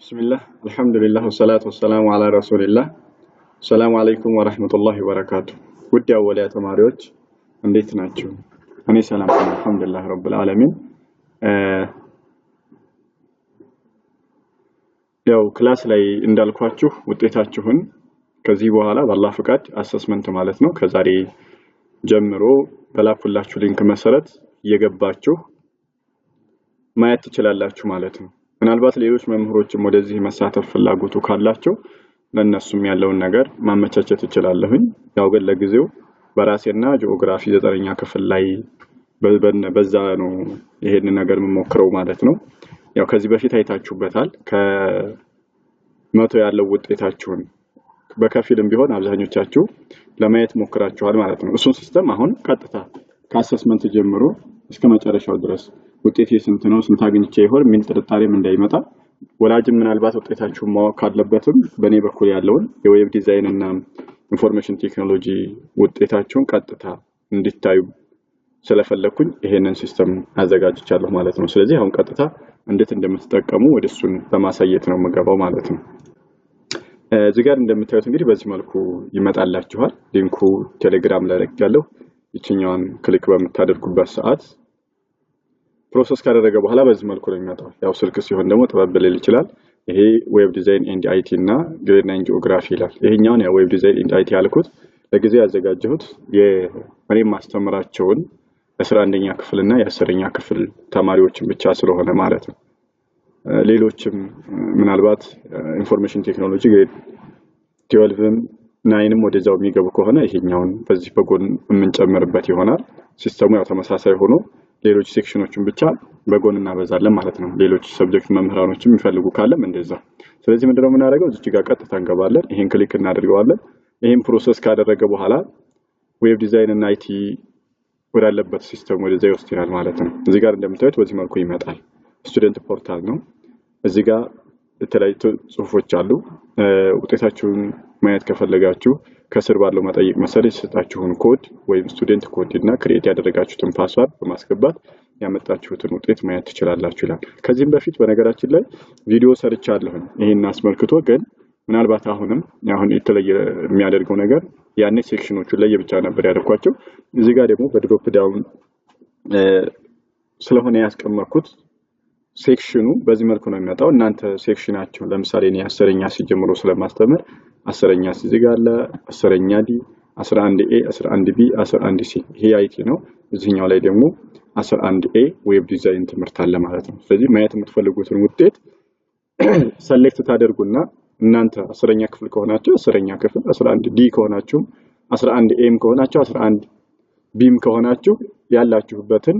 بسم الله الحمد لله والصلاة والسلام على رسول الله السلام عليكم ورحمة الله وبركاته ودي أولياء تماريوش እንዴት ናችሁ እኔ ሰላም ነኝ አልহামዱሊላህ ረብል ዓለሚን ያው ክላስ ላይ እንዳልኳችሁ ውጤታችሁን ከዚህ በኋላ በአላህ ፍቃድ አሰስመንት ማለት ነው ከዛሬ ጀምሮ በላኩላችሁ ሊንክ መሰረት እየገባችሁ ማየት ትችላላችሁ ማለት ነው ምናልባት ሌሎች መምህሮችም ወደዚህ መሳተፍ ፍላጎቱ ካላቸው ለነሱም ያለውን ነገር ማመቻቸት ይችላልሁኝ ያው ግን ለጊዜው በራሴና ጂኦግራፊ 9ኛ ክፍል ላይ በዛ ነው ይሄን ነገር መሞክረው ማለት ነው ያው ከዚህ በፊት አይታችሁበታል ከመቶ ያለው ውጤታችሁን በከፊልም ቢሆን አብዛኞቻችሁ ለማየት ሞክራችኋል ማለት ነው እሱን ሲስተም አሁን ቀጥታ ከአሰስመንት ጀምሮ እስከ መጨረሻው ድረስ ውጤት የስንት ነው ስንት አግኝቼ ይሆን ምን ጥርጣሬም እንዳይመጣ ወላጅም ምናልባት ውጤታችሁን ማወቅ ካለበትም በኔ በኩል ያለውን የዌብ ዲዛይን እና ኢንፎርሜሽን ቴክኖሎጂ ውጤታችሁን ቀጥታ እንድታዩ ስለፈለኩኝ ይሄንን ሲስተም አዘጋጅቻለሁ ማለት ነው ስለዚህ አሁን ቀጥታ እንዴት እንደምትጠቀሙ ወደሱን በማሳየት ነው መገባው ማለት ነው እዚህ ጋር እንደምታዩት እንግዲህ በዚህ መልኩ ይመጣላችኋል ሊንኩ ቴሌግራም ላይ ለቅቄያለሁ እቺኛውን ክሊክ በመታደርጉበት ሰዓት ፕሮሰስ ካደረገ በኋላ በዚህ መልኩ ነው የሚመጣው ያው ስልክ ሲሆን ደግሞ ተባበለል ይችላል ይሄ ዌብ ዲዛይን ኤንድ አይቲ እና ግሬድ 9 ጂኦግራፊ ይላል ይሄኛውን ያ ዌብ ዲዛይን ኤንድ አይቲ ያልኩት ለጊዜው ያዘጋጀሁት የኔም ማስተምራቸውን 11ኛ ክፍል እና የ10ኛ ክፍል ተማሪዎችን ብቻ ስለሆነ ማለት ነው ሌሎችም ምናልባት ኢንፎርሜሽን ቴክኖሎጂ ግሬድ 12ም 9ም ወደዛው የሚገቡ ከሆነ ይሄኛውን በዚህ በጎን የምንጨምርበት ይሆናል ሲስተሙ ያው ተመሳሳይ ሆኖ ሌሎች ሴክሽኖችን ብቻ በጎን እናበዛለን ማለት ነው ሌሎች ሰብጀክት መምህራኖችም የሚፈልጉ ካለም እንደዛ ስለዚህ ምንድነው የምናደርገው እዚህ ጋር ቀጥታ እንገባለን ይሄን ክሊክ እናደርገዋለን ይሄን ፕሮሰስ ካደረገ በኋላ ዌብ ዲዛይን እና አይቲ ወዳለበት ሲስተም ወደዛ ይወስዳል ማለት ነው እዚህ ጋር እንደምታዩት በዚህ መልኩ ይመጣል ስቱደንት ፖርታል ነው እዚህ ጋር የተለያዩ ጽሁፎች አሉ ውጤታችሁን ማየት ከፈለጋችሁ ከስር ባለው መጠይቅ መሰረት ይሰጣችሁን ኮድ ወይም ስቱደንት ኮድ እና ክሬት ያደረጋችሁትን ፓስወርድ በማስገባት ያመጣችሁትን ውጤት ማየት ትችላላችሁ ይላል ከዚህም በፊት በነገራችን ላይ ቪዲዮ ሰርቻለሁ ይሄን አስመልክቶ ግን ምናልባት አሁን የተለየ የሚያደርገው ነገር ያኔ ሴክሽኖቹ ላይ ብቻ ነበር ያደርኳቸው እዚህ ጋር ደግሞ በድሮፕ ዳውን ስለሆነ ያስቀመጥኩት ሴክሽኑ በዚህ መልኩ ነው የሚመጣው እናንተ ሴክሽናችሁ ለምሳሌ እኔ 10ኛ ሲጀምሩ ስለማስተምር 10ኛ እዚህ ጋር አለ 10ኛ ዲ 11ኤ 11ቢ 11ሲ ይሄ አይቲ ነው እዚህኛው ላይ ደግሞ 11ኤ ዌብ ዲዛይን ትምህርት አለ ማለት ነው ስለዚህ ማየት የምትፈልጉትን ውጤት ሰሌክት ታደርጉና እናንተ 10ኛ ክፍል ከሆናችሁ 10ኛ ክፍል 11ዲ ከሆናችሁ 11ኤም ከሆናችሁ 11ቢም ከሆናችሁ ያላችሁበትን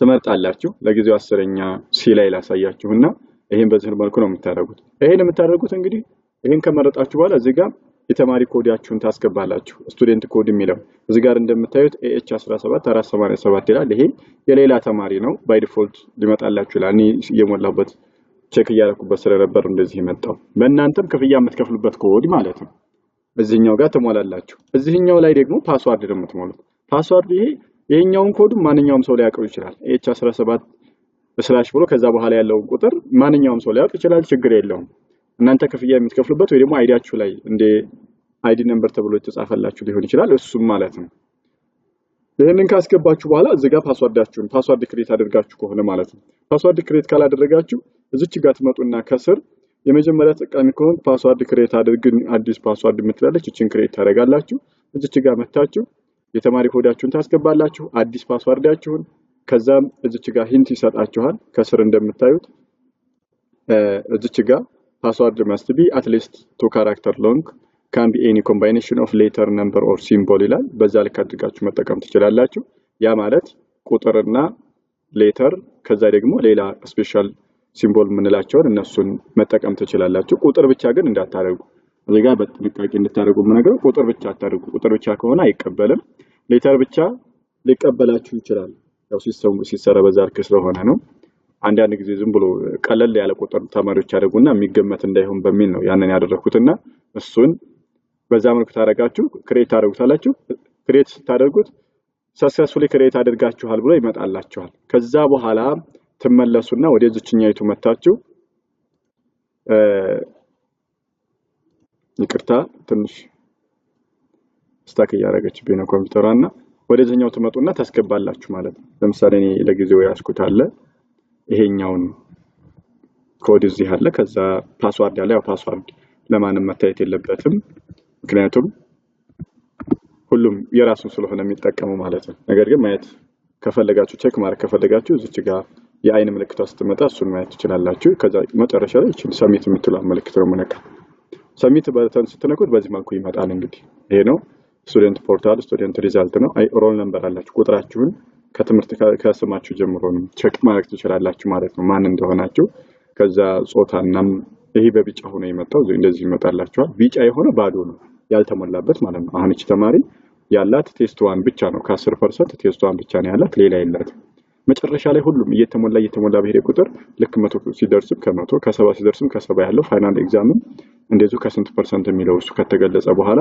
ትመርጣላችሁ ለጊዜው 10ኛ ሲ ላይ ላሳያችሁና ይሄን በዚህ መልኩ ነው የምታደርጉት ይሄን የምታደርጉት እንግዲህ ይሄን ከመረጣችሁ በኋላ እዚህ ጋር የተማሪ ኮዳችሁን ታስገባላችሁ ስቱደንት ኮድ የሚለው እዚህ ጋር እንደምታዩት AH17487 ይላል ይሄ የሌላ ተማሪ ነው ባይ ዲፎልት ሊመጣላችሁ ይላል እኔ የሞላበት ቼክ እያደረኩበት ስለነበር እንደዚህ ይመጣው በእናንተም ክፍያ የምትከፍሉበት ኮድ ማለት ነው እዚህኛው ጋር ተሟላላችሁ እዚህኛው ላይ ደግሞ ፓስወርድ ደግሞ ተሞሉት ፓስወርድ ይሄኛውን ኮድ ማንኛውም ሰው ሊያውቀው ይችላል AH17 ስላሽ ብሎ ከዛ በኋላ ያለው ቁጥር ማንኛውም ሰው ሊያውቅ ይችላል ችግር የለውም እናንተ ክፍያ የምትከፍሉበት ወይ ደግሞ አይዲያችሁ ላይ እንደ አይዲ ነምበር ተብሎ ተጻፈላችሁ ሊሆን ይችላል እሱም ማለት ነው ይሄንን ካስገባችሁ በኋላ እዚህ ጋር ፓስወርድ ክሬት አድርጋችሁ ከሆነ ማለት ነው ፓስወርድ ክሬት ካላደረጋችሁ እዚች ጋር ትመጡና ከስር የመጀመሪያ ተጠቃሚ ከሆነ ፓስወርድ ክሬት አድርግን አዲስ ፓስወርድ የምትላለች እቺን ክሬት ታደርጋላችሁ እዚች ጋር መታችሁ የተማሪ ኮዳችሁን ታስገባላችሁ አዲስ ፓስወርዳችሁን ከዛም እዚች ጋር ሂንት ይሰጣችኋል ከስር እንደምታዩት እዚች ጋር password must be at least 2 character long can be any combination of letter number or symbol ይላል በዛ ልክ አድርጋችሁ መጠቀም ትችላላችሁ ያ ማለት ቁጥርና ሌተር ከዛ ደግሞ ሌላ ስፔሻል ሲምቦል ምንላቸውን እነሱን መጠቀም ትችላላችሁ ቁጥር ብቻ ግን እንዳታረጉ እዚህ ጋር በጥንቃቄ እንድታረጉ ምነገር ቁጥር ብቻ አታረጉ ቁጥር ብቻ ከሆነ አይቀበልም ሌተር ብቻ ሊቀበላችሁ ይችላል ያው ሲስተሙ ሲሰራ በዛ ልክ ስለሆነ ነው አንዳንድ ጊዜ ዝም ብሎ ቀለል ያለ ቁጥር ተማሪዎች ያደርጉና የሚገመት እንዳይሆን በሚል ነው ያንን ያደረኩትና እሱን በዛ መልኩ ታረጋችሁ ክሬት አድርጉታላችሁ ክሬት ታደርጉት ሰክሰስፉሊ ክሬት አድርጋችኋል ብሎ ይመጣላችኋል ከዛ በኋላ ትመለሱና ወደዚህኛይቱ መታችሁ ይቅርታ ትንሽ ስታክ ያደረገችብኝ ነው ኮምፒውተሯና ወደዚህኛው ትመጡና ታስገባላችሁ ማለት ነው። ለምሳሌ እኔ ለጊዜው ያስኩት አለ ይሄኛውን ኮድ እዚህ አለ። ከዛ ፓስዋርድ ያለ ያው ፓስዋርድ ለማንም መታየት የለበትም ምክንያቱም ሁሉም የራሱን ስለሆነ የሚጠቀመው ማለት ነው። ነገር ግን ማየት ከፈለጋችሁ ቼክ ማድረግ ከፈለጋችሁ እዚች ጋር የአይን ምልክቷ ስትመጣ እሱን ማየት ትችላላችሁ። ከዛ መጨረሻ ላይ እቺ ሰሚት የምትለው ምልክት ነው መነካ ሰሚት በተን ስትነኩት በዚህ መልኩ ይመጣል። እንግዲህ ይሄ ነው ስቱደንት ፖርታል ስቱደንት ሪዛልት ነው። አይ ሮል ነምበር አላችሁ ቁጥራችሁን ከትምህርት ከስማችሁ ጀምሮ ነው ቼክ ማድረግ ትችላላችሁ ማለት ነው ማን እንደሆናችሁ። ከዛ ጾታና ይሄ በቢጫ ሆኖ ይመጣው እንደዚህ ይመጣላችኋል። ቢጫ የሆነ ባዶ ነው ያልተሞላበት ማለት ነው። አሁን እቺ ተማሪ ያላት ቴስት 1 ብቻ ነው ከ10% ቴስት 1 ብቻ ነው ያላት ሌላ የላትም። መጨረሻ ላይ ሁሉም እየተሞላ በሄደ ቁጥር ልክ 100 ሲደርስም ከ100 ከ70 ሲደርስም ከ70 ያለው ፋይናል ኤግዛም እንደዚሁ ከስንት ፐርሰንት የሚለው እሱ ከተገለጸ በኋላ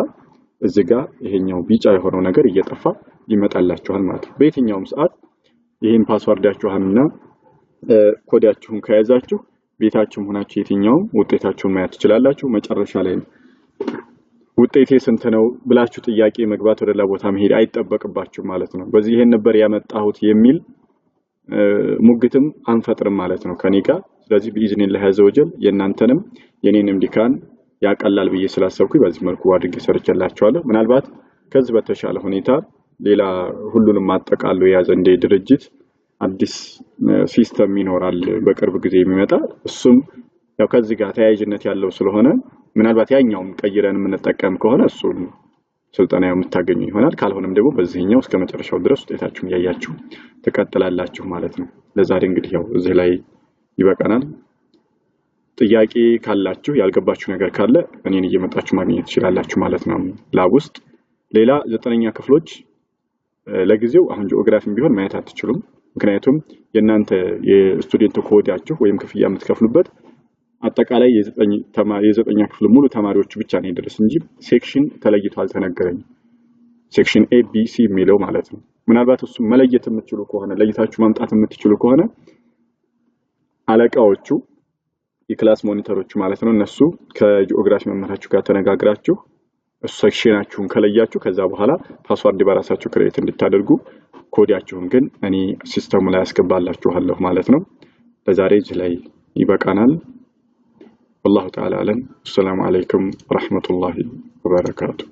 እዚህ ጋር ይሄኛው ቢጫ የሆነው ነገር እየጠፋ ይመጣላችኋል ማለት ነው። በየትኛውም ሰዓት ይሄን ፓስዋርዳችሁንና ኮዳችሁን ከያዛችሁ ቤታችሁም ሆናችሁ የትኛውም ውጤታችሁን ማየት ትችላላችሁ። መጨረሻ ላይ ውጤቴ ስንት ነው ብላችሁ ጥያቄ መግባት ወደ ሌላ ቦታ መሄድ አይጠበቅባችሁ ማለት ነው። በዚህ ይሄን ነበር ያመጣሁት የሚል ሙግትም አንፈጥርም ማለት ነው ከኔ ጋር። ስለዚህ በኢዝኒላህ ያዘወጀል የናንተንም የኔንም ዲካን ያቀላል ብዬ ስላሰብኩኝ በዚህ መልኩ አድርጌ ሰርቼላችኋለሁ። ምናልባት ከዚህ በተሻለ ሁኔታ ሌላ ሁሉንም ማጠቃለሉ የያዘ እንደ ድርጅት አዲስ ሲስተም ይኖራል በቅርብ ጊዜ የሚመጣ እሱም ያው ከዚህ ጋር ተያያዥነት ያለው ስለሆነ ምናልባት ያኛውን ቀይረን የምንጠቀም ከሆነ እሱን ስልጠናው የምታገኙ ይሆናል። ካልሆነም ደግሞ በዚህኛው እስከ መጨረሻው ድረስ ውጤታችሁን ያያችሁ ተከታተላላችሁ ማለት ነው። ለዛሬ እንግዲህ ያው እዚህ ላይ ይበቃናል። ጥያቄ ካላችሁ ያልገባችሁ ነገር ካለ እኔን እየመጣችሁ ማግኘት ትችላላችሁ ማለት ነው ላብ ውስጥ። ሌላ 9ኛ ክፍሎች ለጊዜው አሁን ጂኦግራፊም ቢሆን ማየት አትችሉም ምክንያቱም የናንተ የስቱደንት ኮዳችሁ ወይም ክፍያ የምትከፍሉበት አጠቃላይ የ9ኛ ክፍል ሙሉ ተማሪዎች ብቻ ነው ይደርስ እንጂ ሴክሽን ተለይቶ አልተነገረኝም። ሴክሽን ኤ ቢ ሲ የሚለው ማለት ነው። ምናልባት እሱ መለየት የምትችሉ ከሆነ ለይታችሁ ማምጣት የምትችሉ ከሆነ አለቃዎቹ የክላስ ሞኒተሮቹ ማለት ነው እነሱ ከጂኦግራፊ መምህራችሁ ጋር ተነጋግራችሁ እሱ ሴክሽናችሁን ከለያችሁ ከዛ በኋላ ፓስዋርድ በራሳችሁ ክሬት እንድታደርጉ ኮዳችሁን ግን እኔ ሲስተሙ ላይ አስገባላችኋለሁ ማለት ነው። ለዛሬ እዚህ ላይ ይበቃናል። والله تعالى أعلم. السلام عليكم ورحمة الله وبركاته.